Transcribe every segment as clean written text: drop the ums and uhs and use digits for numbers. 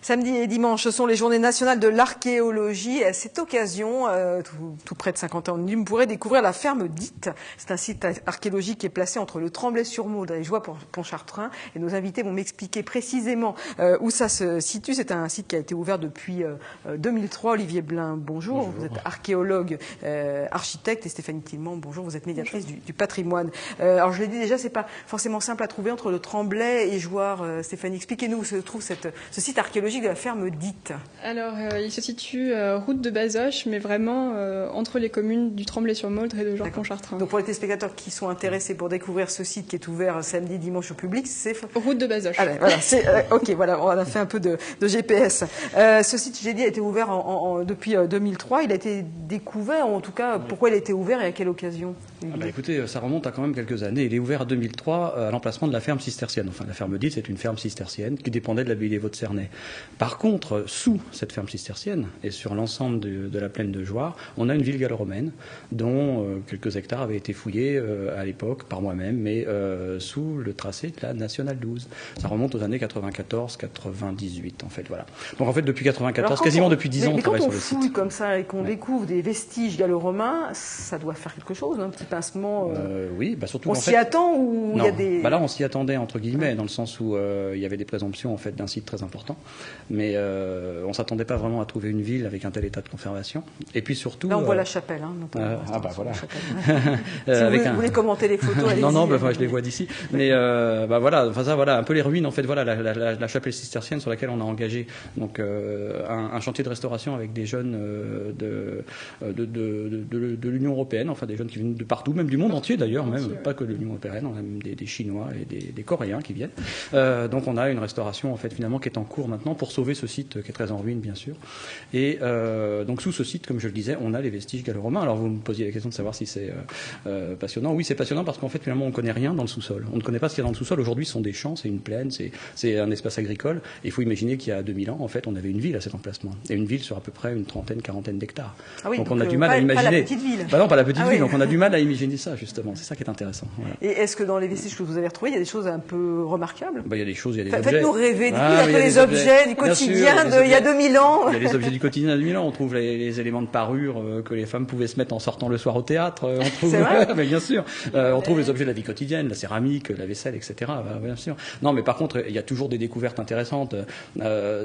Samedi et dimanche, ce sont les journées nationales de l'archéologie. Et à cette occasion, tout près de Saint-Quentin-en-Yvelines, vous pourrez découvrir la ferme Dites. C'est un site archéologique qui est placé entre le Tremblay-sur-Mauldre et Joie-Pontchartrain. Et nos invités vont m'expliquer précisément où ça se situe. C'est un site qui a été ouvert depuis 2003. Olivier Blin, bonjour. Bonjour. Vous êtes archéologue, architecte. Et Stéphanie Tillemont, bonjour. Vous êtes médiatrice du patrimoine. Alors je l'ai dit déjà, c'est pas forcément simple à trouver entre le Tremblay et Joire. Stéphanie, expliquez-nous où se trouve ce site archéologique de la ferme Dites. Alors, il se situe route de Bazoches, mais vraiment entre les communes du Tremblay-sur-Mauldre et de Joire-Pontchartrain. Donc pour les téléspectateurs qui sont intéressés pour découvrir ce site qui est ouvert samedi, dimanche au public, c'est... Route de Bazoches. Ah, voilà, ok, voilà, on a fait un peu de GPS. Ce site, j'ai dit, a été ouvert depuis 2003. Il a été découvert, en tout cas, pourquoi il a été ouvert et à quelle occasion? Écoutez, ça remonte à quand même quelques années. Il est ouvert en 2003 à l'emplacement de la ferme cistercienne. Enfin, la ferme Dites, c'est une ferme cistercienne qui dépendait de l'abbaye des Vaux-de-Cernay. Par contre, sous cette ferme cistercienne et sur l'ensemble de la plaine de Joire, on a une ville gallo-romaine dont quelques hectares avaient été fouillés à l'époque par moi-même, mais sous le tracé de la Nationale 12. Ça remonte aux années 94-98, en fait, voilà. Donc en fait, depuis 94, quasiment depuis 10 ans, on travaille sur le site. Mais quand on fouille comme ça et qu'on découvre des vestiges gallo-romains, ça doit faire quelque chose, un petit pincement. Oui, surtout. On s'y attend ou il y a des. Là, on s'y attendait entre guillemets, dans le sens où il y avait des présomptions en fait d'un site très important, mais on s'attendait pas vraiment à trouver une ville avec un tel état de conservation. Et puis surtout. Là, on voit la chapelle. Voilà. Si vous voulez commenter les photos, allez-y. Non, je les vois d'ici. Mais voilà, un peu les ruines en fait. Voilà, la chapelle cistercienne sur laquelle on a engagé donc un chantier de restauration avec des jeunes de l'Union européenne, enfin des jeunes qui viennent de partout, même du monde entier d'ailleurs, même pas que de l'Union européenne, on a même des Chinois et des Coréens qui viennent. Donc on a une restauration en fait finalement qui est en cours maintenant pour sauver ce site qui est très en ruine bien sûr. Et donc sous ce site, comme je le disais, on a les vestiges gallo-romains. Alors vous me posiez la question de savoir si c'est passionnant. Oui, c'est passionnant parce qu'en fait finalement on connaît rien dans le sous-sol. On ne connaît pas ce qu'il y a dans le sous-sol. Aujourd'hui, ce sont des champs, c'est une plaine, c'est un espace agricole. Et il faut imaginer qu'il y a 2000 ans, en fait, on avait une ville à cet emplacement. Et une ville sur à peu près une trentaine, quarantaine d'hectares. Ah oui, donc on a du mal à imaginer. Pas la petite ville. Non, pas la petite ville. Donc on a du mal à imaginer ça justement. C'est ça qui est intéressant. Voilà. Et est-ce que dans les vestiges que vous avez retrouvés, il y a des choses un peu remarquables? Il y a des choses, il y a des objets. Faites-nous rêver. Dites-nous un peu les objets du quotidien il y a 2000 ans. Il y a les objets du quotidien de 2000 ans. On trouve les éléments de parure que les femmes pouvaient se mettre en sortant le soir au théâtre. C'est vrai. Mais bien sûr. On trouve les objets de la vie quotidienne, la céramique, la vaisselle, etc. Bien sûr. Non, mais par contre, il y a toujours des découvertes intéressantes.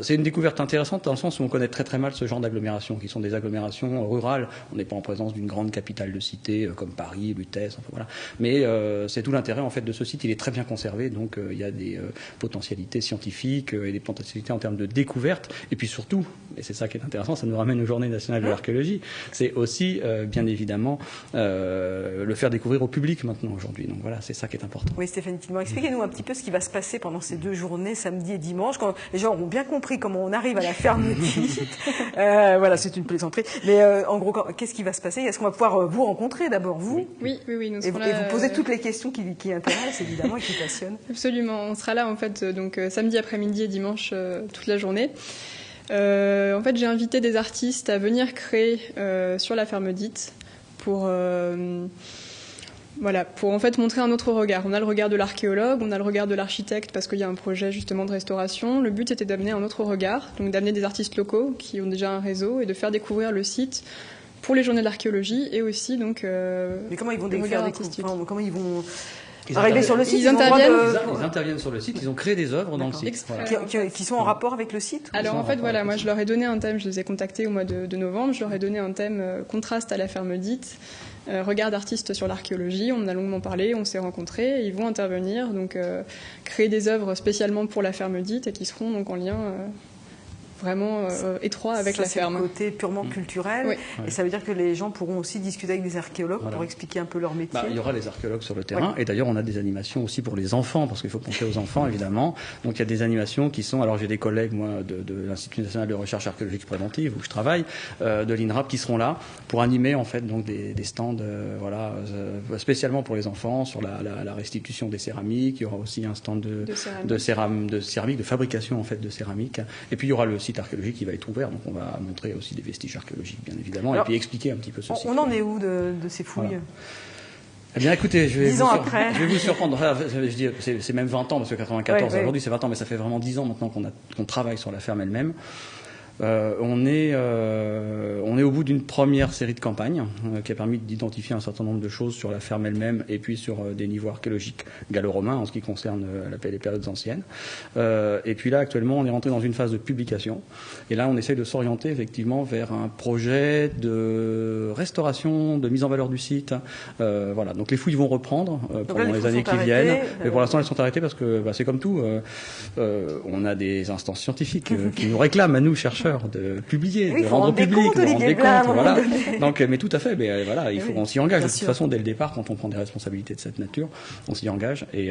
C'est une découverte intéressante dans le sens où on connaît très très mal ce genre d'agglomérations, qui sont des agglomérations rurales. On n'est pas en présence d'une grande capitale de cité comme Paris, Lutèce, enfin voilà. Mais c'est tout l'intérêt en fait de ce site. Il est très bien conservé, donc il y a des potentialités scientifiques et des potentialités en termes de découverte. Et puis surtout, et c'est ça qui est intéressant, ça nous ramène aux Journées nationales de l'archéologie. C'est aussi bien évidemment le faire découvrir au public maintenant aujourd'hui. Donc voilà, c'est ça qui est important. Oui, Stéphanie Tillemont, expliquez-nous un petit peu ce qui va se passer pendant ces 2 journées, samedi et dimanche, quand les gens auront bien compris comment on arrive à la ferme Dites. Voilà, c'est une plaisanterie. Mais en gros, qu'est-ce qui va se passer? Est-ce qu'on va pouvoir vous rencontrer d'abord, vous? Oui. Nous serons et vous poser toutes les questions qui intéressent, évidemment, et qui passionnent. Absolument. On sera là, en fait, donc samedi après-midi et dimanche, toute la journée. En fait, j'ai invité des artistes à venir créer sur la ferme Dites pour en fait montrer un autre regard. On a le regard de l'archéologue, on a le regard de l'architecte parce qu'il y a un projet justement de restauration. Le but était d'amener un autre regard, donc d'amener des artistes locaux qui ont déjà un réseau et de faire découvrir le site pour les journées de l'archéologie et aussi donc. Mais comment ils vont faire comment ils vont Ils arriver sur le site? Ils interviennent. Ils interviennent sur le site. Ils ont créé des œuvres dans le site. Voilà. Qui sont en rapport avec le site? Alors en fait, voilà, moi je leur ai donné un thème. Je les ai contactés au mois de novembre. Je leur ai donné un thème contraste à la ferme Dites. Regard d'artistes sur l'archéologie, on en a longuement parlé, on s'est rencontrés, et ils vont intervenir, donc créer des œuvres spécialement pour la ferme Dites et qui seront donc en lien vraiment étroit avec la ferme. C'est le côté purement culturel. Oui. Et ça veut dire que les gens pourront aussi discuter avec des archéologues pour expliquer un peu leur métier. Il y aura les archéologues sur le terrain. Et d'ailleurs, on a des animations aussi pour les enfants, parce qu'il faut penser aux enfants, évidemment. Donc il y a des animations qui sont... Alors j'ai des collègues, moi, de l'Institut national de recherche archéologique préventive, où je travaille, de l'INRAP, qui seront là pour animer, en fait, donc des stands spécialement pour les enfants, sur la restitution des céramiques. Il y aura aussi un stand de céramique, de fabrication, en fait, de céramique. Et puis il y aura le site archéologique qui va être ouvert, donc on va montrer aussi des vestiges archéologiques, bien évidemment. Alors, et puis expliquer un petit peu ce site. On en est où de ces fouilles? Voilà. Eh bien, écoutez, je vais 10 ans après. je vais vous surprendre. Enfin, je dis, c'est même 20 ans, parce que 94, Ouais. aujourd'hui c'est 20 ans, mais ça fait vraiment 10 ans maintenant qu'on travaille sur la ferme elle-même. On est au bout d'une première série de campagnes qui a permis d'identifier un certain nombre de choses sur la ferme elle-même et puis sur des niveaux archéologiques gallo-romains en ce qui concerne les périodes anciennes. Et puis là, actuellement, on est rentré dans une phase de publication. Et là, on essaye de s'orienter effectivement vers un projet de restauration, de mise en valeur du site. Voilà. Donc les fouilles vont reprendre pendant les années qui viennent. Mais pour l'instant, elles sont arrêtées parce que c'est comme tout. On a des instances scientifiques qui nous réclament à nous, chercheurs, de publier, de rendre public, de rendre des comptes, voilà. Donc, mais tout à fait, mais voilà, il faut qu'on s'y engage. De toute façon, dès le départ, quand on prend des responsabilités de cette nature, on s'y engage. Et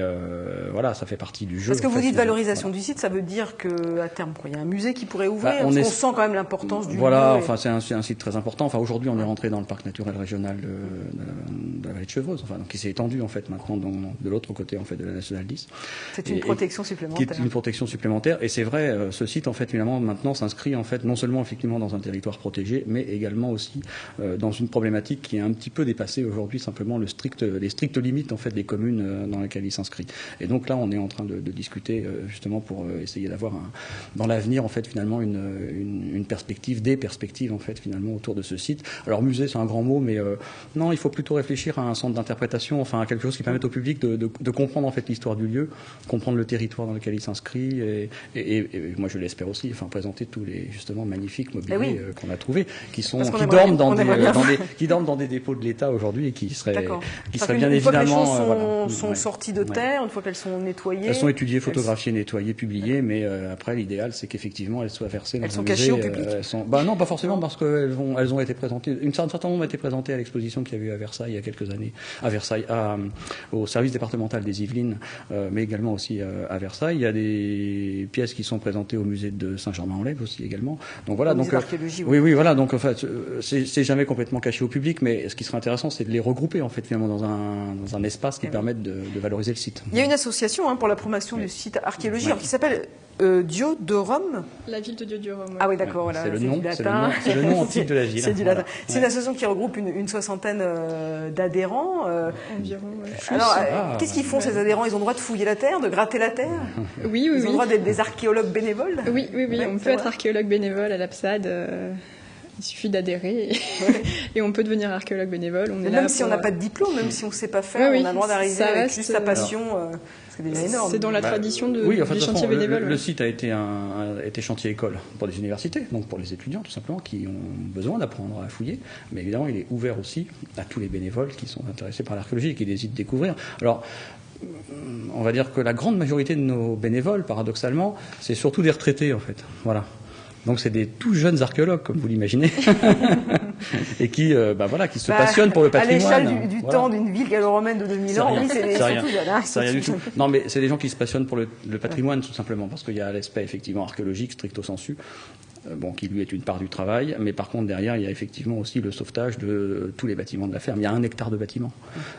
voilà, ça fait partie du jeu. Parce que vous dites valorisation du site, ça veut dire que à terme, il y a un musée qui pourrait ouvrir. Parce qu'on sent quand même l'importance du lieu. Voilà, enfin, c'est un site très important. Enfin, aujourd'hui, on est rentré dans le parc naturel régional de la vallée de Chevreuse, enfin, donc qui s'est étendu en fait maintenant de l'autre côté en fait de la nationale 10. C'est une protection supplémentaire. Qui est une protection supplémentaire. Et c'est vrai, ce site en fait finalement maintenant s'inscrit en fait non seulement effectivement dans un territoire protégé, mais également aussi dans une problématique qui est un petit peu dépassée aujourd'hui, simplement les strictes limites en fait des communes dans lesquelles il s'inscrit. Et donc là, on est en train de discuter justement pour essayer d'avoir dans l'avenir en fait finalement une perspective, des perspectives en fait finalement autour de ce site. Alors musée, c'est un grand mot, mais non, il faut plutôt réfléchir à un centre d'interprétation, enfin à quelque chose qui permette au public de comprendre en fait l'histoire du lieu, comprendre le territoire dans lequel il s'inscrit, et moi je l'espère aussi, enfin présenter tous les justement magnifiques mobiliers qu'on a trouvés, qui dorment dans des dépôts de l'État aujourd'hui et qui seraient bien évidemment. Une fois que les choses sont sorties de terre, une fois qu'elles sont nettoyées. Elles sont étudiées, photographiées, nettoyées, publiées, mais après l'idéal c'est qu'effectivement elles soient versées dans un musée. Elles sont cachées au public. Non, pas forcément, parce qu'elles ont été présentées. Un certain nombre a été présenté à l'exposition qu'il y a eu à Versailles il y a quelques années, à Versailles, au service départemental des Yvelines, mais également aussi à Versailles. Il y a des pièces qui sont présentées au musée de Saint-Germain-en-Laye aussi également. Donc voilà, oui, voilà. Donc en fait, c'est jamais complètement caché au public, mais ce qui serait intéressant, c'est de les regrouper en fait finalement dans un espace qui permette de valoriser le site. Il y a une association pour la promotion du site archéologique qui s'appelle Dio de Rome. La ville de Dio de Rome. Ah oui, d'accord, voilà. C'est le nom antique de la ville. C'est du latin. C'est une association qui regroupe une soixantaine d'adhérents. Environ. Alors, qu'est-ce qu'ils font ces adhérents? Ils ont le droit de fouiller la terre, de gratter la terre? Oui. Ils ont le droit d'être des archéologues bénévoles? Oui. On peut être archéologue bénévole à l'APSAD. Il suffit d'adhérer et on peut devenir archéologue bénévole. Même si on n'a pas de diplôme, même si on ne sait pas faire, on a le droit d'arriver avec juste sa passion. C'est déjà énorme. C'est dans la tradition des chantiers bénévoles. Le site a été chantier école pour les universités, donc pour les étudiants tout simplement, qui ont besoin d'apprendre à fouiller. Mais évidemment, il est ouvert aussi à tous les bénévoles qui sont intéressés par l'archéologie et qui décident de découvrir. Alors, on va dire que la grande majorité de nos bénévoles, paradoxalement, c'est surtout des retraités en fait. Voilà. Donc c'est des tout jeunes archéologues, comme vous l'imaginez, et qui se passionnent pour le patrimoine. À l'échelle du temps d'une ville gallo-romaine de 2000 ans, oui, c'est tout jeune. C'est rien du tout. Non, mais c'est des gens qui se passionnent pour le patrimoine, tout simplement, parce qu'il y a l'aspect effectivement archéologique, stricto sensu, qui lui est une part du travail, mais par contre derrière il y a effectivement aussi le sauvetage de tous les bâtiments de la ferme. Il y a 1 hectare de bâtiments,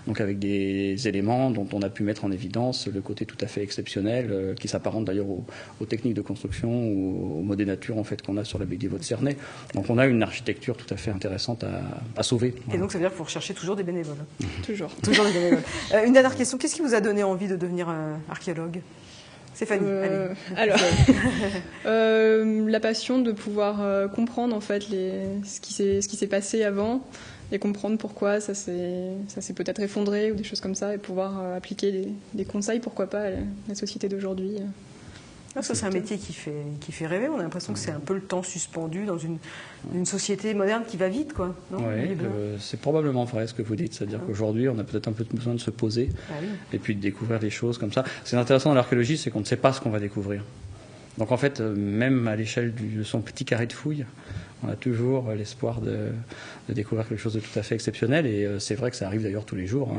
donc avec des éléments dont on a pu mettre en évidence le côté tout à fait exceptionnel, qui s'apparente d'ailleurs aux techniques de construction ou aux mots des natures en fait qu'on a sur la baie des Vaux de Cernay. Donc on a une architecture tout à fait intéressante à sauver. Et donc ça veut dire qu'il faut rechercher toujours des bénévoles. Toujours des bénévoles. Une dernière question, qu'est-ce qui vous a donné envie de devenir archéologue? Stéphanie, alors, la passion de pouvoir comprendre en fait ce qui s'est passé avant et comprendre pourquoi ça s'est peut-être effondré ou des choses comme ça et pouvoir appliquer des conseils, pourquoi pas, à la société d'aujourd'hui. Ça, c'est un métier qui fait rêver. On a l'impression que c'est un peu le temps suspendu dans une société moderne qui va vite, quoi. Oui, c'est probablement vrai ce que vous dites. C'est-à-dire qu'aujourd'hui, on a peut-être un peu besoin de se poser et puis de découvrir des choses comme ça. Ce qui est intéressant dans l'archéologie, c'est qu'on ne sait pas ce qu'on va découvrir. Donc en fait, même à l'échelle de son petit carré de fouilles, on a toujours l'espoir de découvrir quelque chose de tout à fait exceptionnel. Et c'est vrai que ça arrive d'ailleurs tous les jours.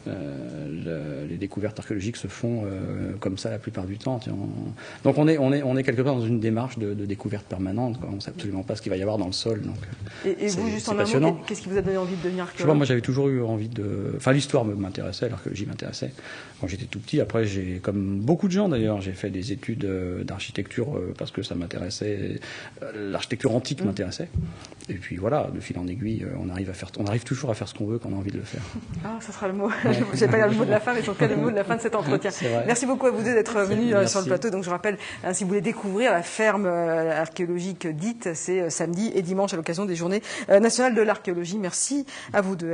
Les découvertes archéologiques se font comme ça la plupart du temps. Donc on est quelque part dans une démarche de découverte permanente. On ne sait absolument pas ce qu'il va y avoir dans le sol. Donc, et vous, juste en amont, qu'est-ce qui vous a donné envie de devenir archéologue? Moi, j'avais toujours eu envie de... Enfin, l'histoire m'intéressait, l'archéologie m'intéressait. Quand j'étais tout petit, après, comme beaucoup de gens d'ailleurs, j'ai fait des études d'architecture parce que ça m'intéressait. l'architecture antique m'intéressait. Et puis voilà, de fil en aiguille, on arrive toujours à faire ce qu'on veut quand on a envie de le faire. Ah, ça sera le mot. J'ai pas le mot de la fin, mais c'est en tout cas le mot de la fin de cet entretien. Merci beaucoup à vous deux d'être venus sur le plateau. Donc je rappelle, si vous voulez découvrir la ferme archéologique dite, c'est samedi et dimanche à l'occasion des Journées nationales de l'archéologie. Merci à vous deux.